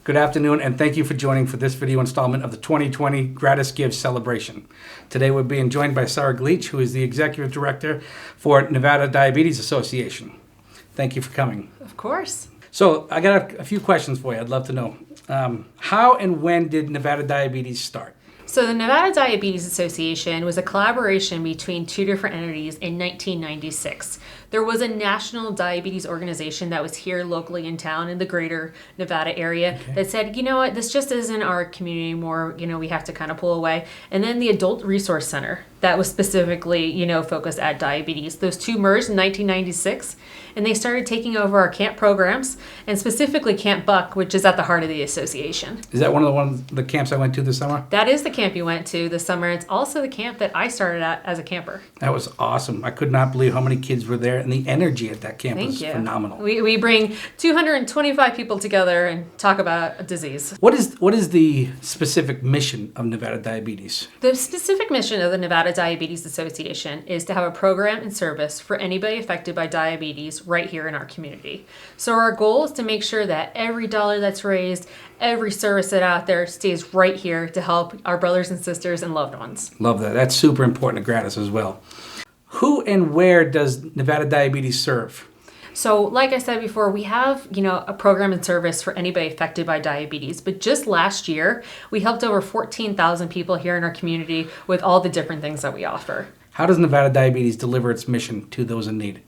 Good afternoon, and thank you for joining for this video installment of the 2020 GratisGives celebration. Today we're being joined by Sarah Gleich, who is the Executive Director for Nevada Diabetes Association. Thank you for coming. Of course. So I got a few questions for you. I'd love to know. How and when did Nevada Diabetes start? So the Nevada Diabetes Association was a collaboration between two different entities in 1996. There was a national diabetes organization that was here locally in town in the greater Nevada area that said, you know what, this just isn't our community anymore, we have to kind of pull away. And then the Adult Resource Center that was specifically, focused at diabetes. Those two merged in 1996, and they started taking over our camp programs, and specifically Camp Buck, which is at the heart of the association. Is that one of the camps I went to this summer? That is the camp you went to this summer. It's also the camp that I started at as a camper. That was awesome. I could not believe how many kids were there, and the energy at that camp was phenomenal. We bring 225 people together and talk about a disease. What is the specific mission of Nevada Diabetes? The specific mission of the Nevada Diabetes Association is to have a program and service for anybody affected by diabetes right here in our community. So our goal is to make sure that every dollar that's raised, every service that's out there stays right here to help our brothers and sisters and loved ones. Love that. That's super important to Gratis as well. Who and where does Nevada Diabetes serve? So like I said before, we have, a program and service for anybody affected by diabetes. But just last year, we helped over 14,000 people here in our community with all the different things that we offer. How does Nevada Diabetes deliver its mission to those in need?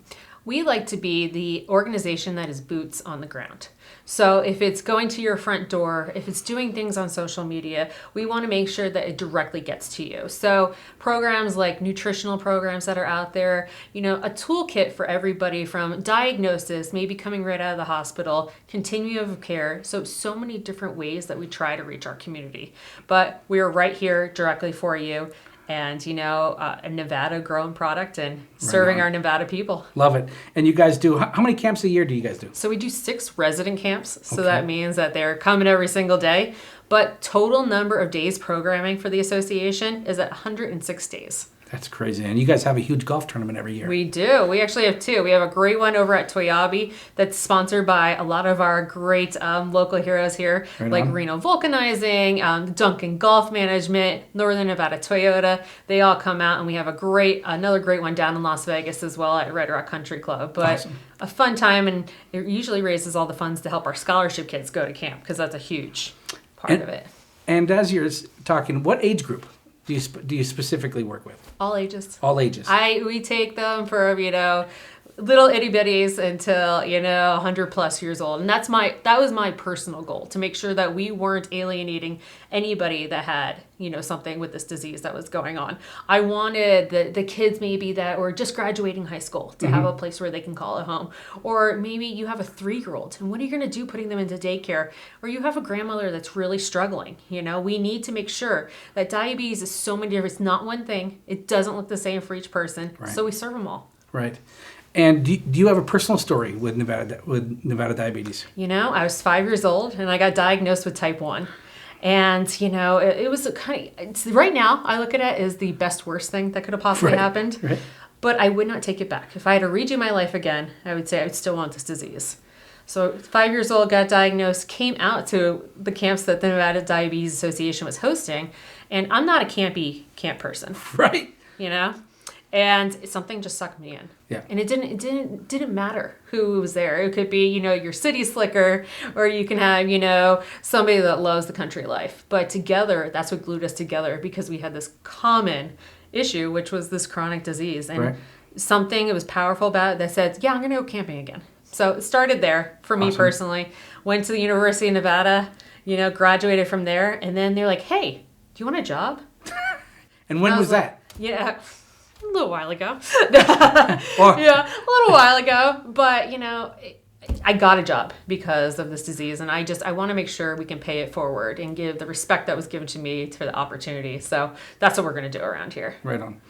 We like to be the organization that is boots on the ground. So if it's going to your front door, if it's doing things on social media, we want to make sure that it directly gets to you. So programs like nutritional programs that are out there, a toolkit for everybody from diagnosis, maybe coming right out of the hospital, continuum of care. So many different ways that we try to reach our community. But we're right here directly for you. And, a Nevada grown product and serving our Nevada people. Love it. And you guys do, how many camps a year do you guys do? So we do 6 resident camps. So that means that they're coming every single day. But total number of days programming for the association is at 106 days. That's crazy. And you guys have a huge golf tournament every year. We do. We actually have 2. We have a great one over at Toyabe that's sponsored by a lot of our great local heroes here, Reno Vulcanizing, Duncan Golf Management, Northern Nevada Toyota. They all come out, and we have another great one down in Las Vegas as well at Red Rock Country Club. But awesome. A fun time, and it usually raises all the funds to help our scholarship kids go to camp, because that's a huge part of it. And as you're talking, what age group do you specifically work with? All ages. All ages. We take them for, little itty bitties until, 100 plus years old. And that was my personal goal, to make sure that we weren't alienating anybody that had, something with this disease that was going on. I wanted the kids maybe that were just graduating high school to have a place where they can call it home. Or maybe you have a 3-year-old, and what are you going to do putting them into daycare? Or you have a grandmother that's really struggling. We need to make sure that diabetes is so many different. It's not one thing. It doesn't look the same for each person. Right. So we serve them all. Right. And do you have a personal story with Nevada Diabetes? I was 5 years old, and I got diagnosed with type 1. And, it was right now, I look at it as the best worst thing that could have possibly happened. Right. But I would not take it back. If I had to redo my life again, I would say I would still want this disease. So 5 years old, got diagnosed, came out to the camps that the Nevada Diabetes Association was hosting. And I'm not a camp person. Right. And something just sucked me in. Yeah. And it didn't matter who was there. It could be, your city slicker, or you can have, somebody that loves the country life. But together, that's what glued us together, because we had this common issue, which was this chronic disease. And something that was powerful about it that said, yeah, I'm going to go camping again. So it started there for me personally. Went to the University of Nevada, graduated from there. And then they're like, hey, do you want a job? And when was that? Yeah. A little while ago. A little while ago. But, I got a job because of this disease. And I want to make sure we can pay it forward and give the respect that was given to me for the opportunity. So that's what we're going to do around here. Right on.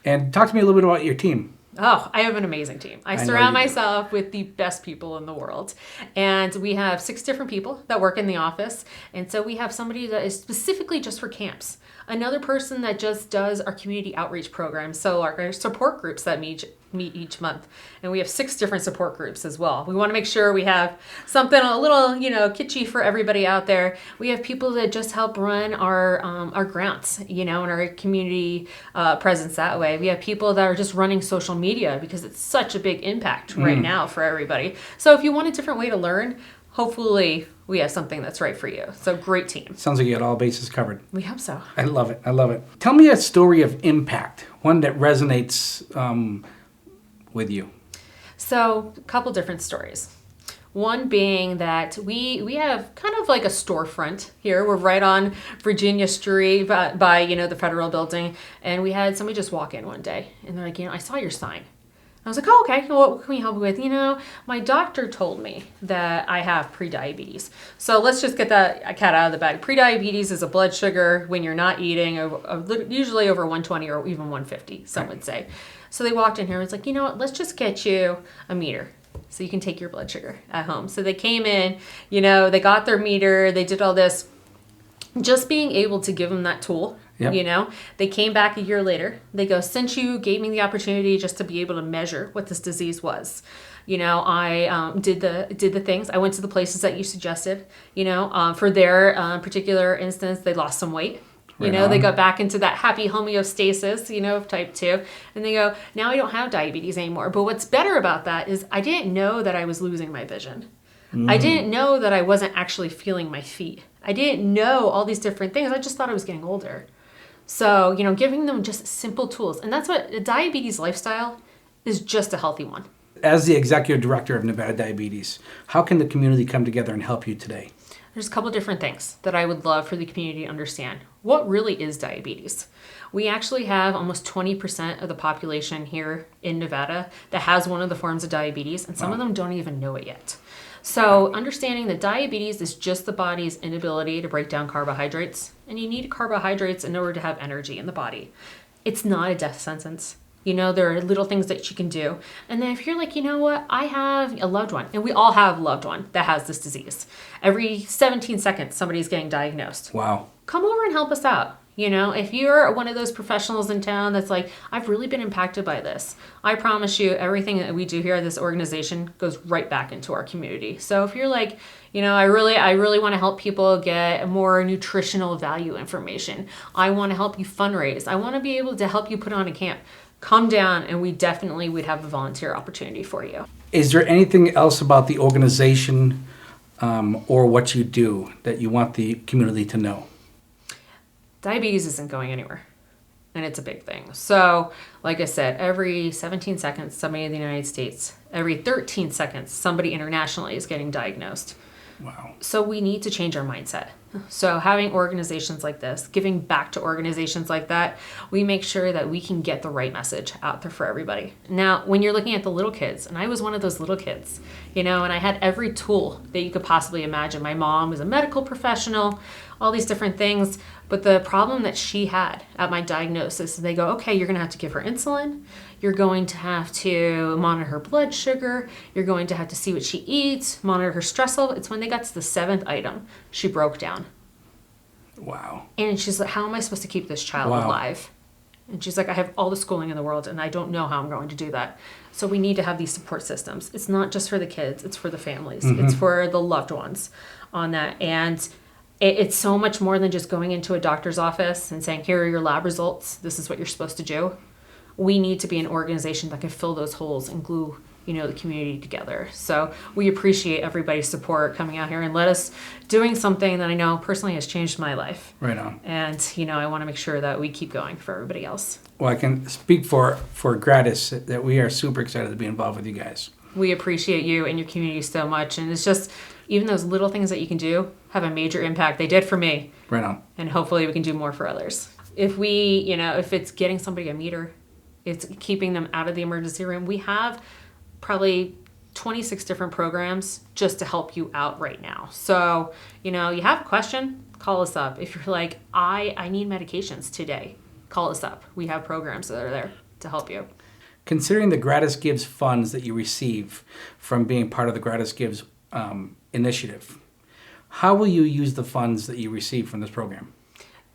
And talk to me a little bit about your team. Oh, I have an amazing team. I surround myself with the best people in the world. And we have 6 different people that work in the office. And so we have somebody that is specifically just for camps. Another person that just does our community outreach programs. So our support groups that meet meet each month. And we have 6 different support groups as well. We want to make sure we have something a little, kitschy for everybody out there. We have people that just help run our grants, and our community presence that way. We have people that are just running social media because it's such a big impact right now for everybody. So if you want a different way to learn, hopefully we have something that's right for you. So great team. Sounds like you got all bases covered. We hope so. I love it. I love it. Tell me a story of impact, one that resonates with you. So a couple different stories. One being that we have kind of like a storefront here. We're right on Virginia Street by the federal building. And we had somebody just walk in one day. And they're like, I saw your sign. I was like, oh, okay, what can we help you with? My doctor told me that I have prediabetes. So let's just get that cat out of the bag. Prediabetes is a blood sugar when you're not eating, usually over 120 or even 150, some would say. So they walked in here and was like, let's just get you a meter so you can take your blood sugar at home. So they came in, they got their meter, they did all this. Just being able to give them that tool. Yep. They came back a year later. They go, since you gave me the opportunity just to be able to measure what this disease was, I did the things. I went to the places that you suggested. For their particular instance, they lost some weight. They got back into that happy homeostasis, of type 2. And they go, now I don't have diabetes anymore. But what's better about that is I didn't know that I was losing my vision. I didn't know that I wasn't actually feeling my feet. I didn't know all these different things. I just thought I was getting older. So, giving them just simple tools. And that's what a diabetes lifestyle is, just a healthy one. As the executive director of Nevada Diabetes, how can the community come together and help you today? There's a couple different things that I would love for the community to understand. What really is diabetes? We actually have almost 20% of the population here in Nevada that has one of the forms of diabetes, and some of them don't even know it yet. So understanding that diabetes is just the body's inability to break down carbohydrates, and you need carbohydrates in order to have energy in the body. It's not a death sentence. There are little things that you can do. And then if you're like, what, I have a loved one, and we all have a loved one that has this disease. Every 17 seconds, somebody's getting diagnosed. Wow. Come over and help us out. If you're one of those professionals in town that's like, I've really been impacted by this, I promise you everything that we do here at this organization goes right back into our community. So if you're like, I really want to help people get more nutritional value information. I want to help you fundraise. I want to be able to help you put on a camp. Come down and we definitely would have a volunteer opportunity for you. Is there anything else about the organization or what you do that you want the community to know? Diabetes isn't going anywhere, and it's a big thing. So, like I said, every 17 seconds, somebody in the United States, every 13 seconds, somebody internationally is getting diagnosed. Wow. So we need to change our mindset. So having organizations like this, giving back to organizations like that, we make sure that we can get the right message out there for everybody. Now, when you're looking at the little kids, and I was one of those little kids, and I had every tool that you could possibly imagine. My mom was a medical professional, all these different things. But the problem that she had at my diagnosis is they go, okay, you're going to have to give her insulin. You're going to have to monitor her blood sugar. You're going to have to see what she eats, monitor her stress level. It's when they got to the 7th item, she broke down. Wow. And she's like, how am I supposed to keep this child alive? And she's like, I have all the schooling in the world and I don't know how I'm going to do that. So we need to have these support systems. It's not just for the kids, it's for the families. It's for the loved ones on that. And it's so much more than just going into a doctor's office and saying, here are your lab results. This is what you're supposed to do. We need to be an organization that can fill those holes and glue, the community together. So we appreciate everybody's support coming out here and let us doing something that I know personally has changed my life. Right on. And, I want to make sure that we keep going for everybody else. Well, I can speak for Gratis that we are super excited to be involved with you guys. We appreciate you and your community so much. And it's just, even those little things that you can do have a major impact. They did for me. Right on. And hopefully we can do more for others. If we, if it's getting somebody a meter, it's keeping them out of the emergency room. We have probably 26 different programs just to help you out right now. So, you have a question, call us up. If you're like, I need medications today, call us up. We have programs that are there to help you. Considering the GratisGives funds that you receive from being part of the GratisGives initiative, how will you use the funds that you receive from this program?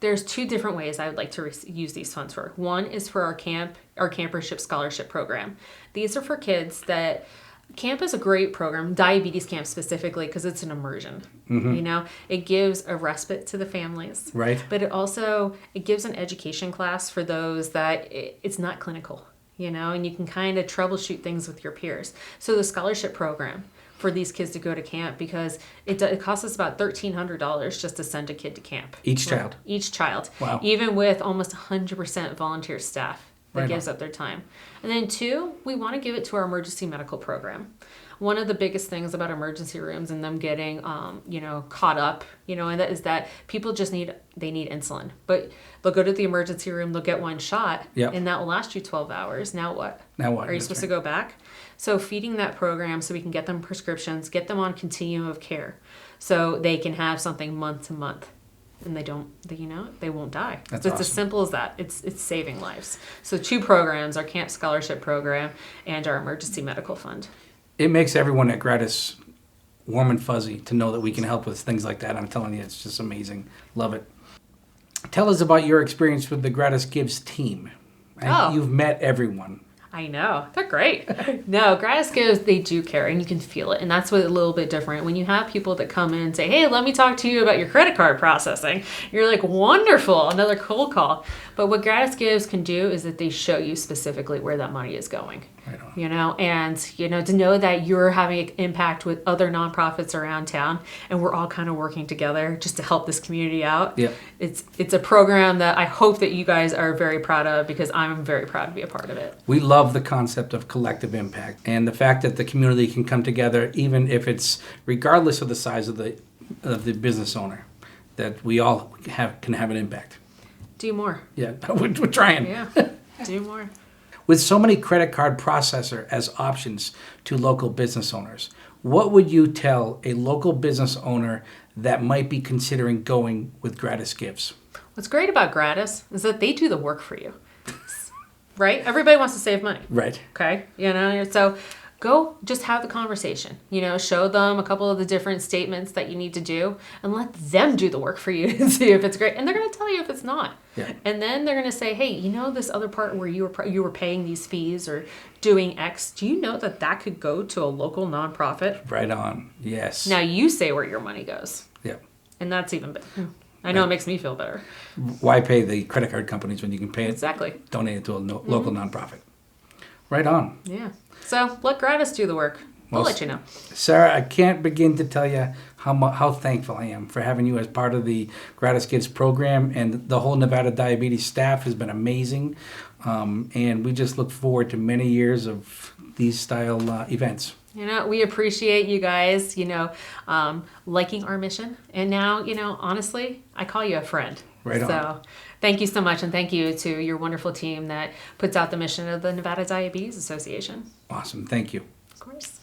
There's two different ways I would like to use these funds for. One is for our campership scholarship program. These are for kids that camp is a great program, diabetes camp specifically, because it's an immersion. You know, it gives a respite to the families, Right. but it gives an education class for those that it's not clinical, you know, and you can kind of troubleshoot things with your peers. So the scholarship program for these kids to go to camp, because it costs us about $1,300 just to send a kid to camp. Each child. Each child. Wow. Even with almost 100% volunteer staff that Right gives on. up their time. And then two, we want to give it to our emergency medical program. One of the biggest things about emergency rooms and them getting, caught up, and that is that people just need insulin. But they'll go to the emergency room, they'll get one shot, Yep. and that will last you 12 hours. Now what? Now what? Are you That's supposed right. to go back? So feeding that program so we can get them prescriptions, get them on continuum of care, so they can have something month to month. And they won't die. That's So it's awesome. as simple as that. It's saving lives. So two programs, our camp scholarship program and our emergency medical fund. It makes everyone at Gratis warm and fuzzy to know that we can help with things like that. I'm telling you, it's just amazing. Love it. Tell us about your experience with the GratisGives team. Oh. You've met everyone. I know. They're great. No, GratisGives, they do care, and you can feel it. And that's what a little bit different. When you have people that come in and say, hey, let me talk to you about your credit card processing, you're like, wonderful, another cold call. But what GratisGives can do is that they show you specifically where that money is going. Right on. And to know that you're having an impact with other nonprofits around town, and we're all kind of working together just to help this community out. Yep. It's a program that I hope that you guys are very proud of, because I'm very proud to be a part of it. We love the concept of collective impact and the fact that the community can come together, even if it's regardless of the size of the business owner, that we all can have an impact. Do more. Yeah, we're trying. Yeah. Do more. With so many credit card processor as options to local business owners, what would you tell a local business owner that might be considering going with GratisGives? What's great about Gratis is that they do the work for you. Right? Everybody wants to save money. Right. Okay? So go just have the conversation. Show them a couple of the different statements that you need to do, and let them do the work for you to see if it's great. And they're going to tell you if it's not. Yeah. And then they're going to say, hey, this other part where you were paying these fees or doing X, do you know that could go to a local nonprofit? Right on. Yes. Now you say where your money goes. Yeah. And that's even better. I know it makes me feel better. Why pay the credit card companies when you can pay it? Exactly. Donate it to a local nonprofit. Right on. Yeah. So let Gratis do the work. We'll let you know. Sarah, I can't begin to tell you how thankful I am for having you as part of the GratisGives program, and the whole Nevada Diabetes staff has been amazing, and we just look forward to many years of these style events. We appreciate you guys, liking our mission. And now, honestly, I call you a friend. Right on. So thank you so much. And thank you to your wonderful team that puts out the mission of the Nevada Diabetes Association. Awesome. Thank you. Of course.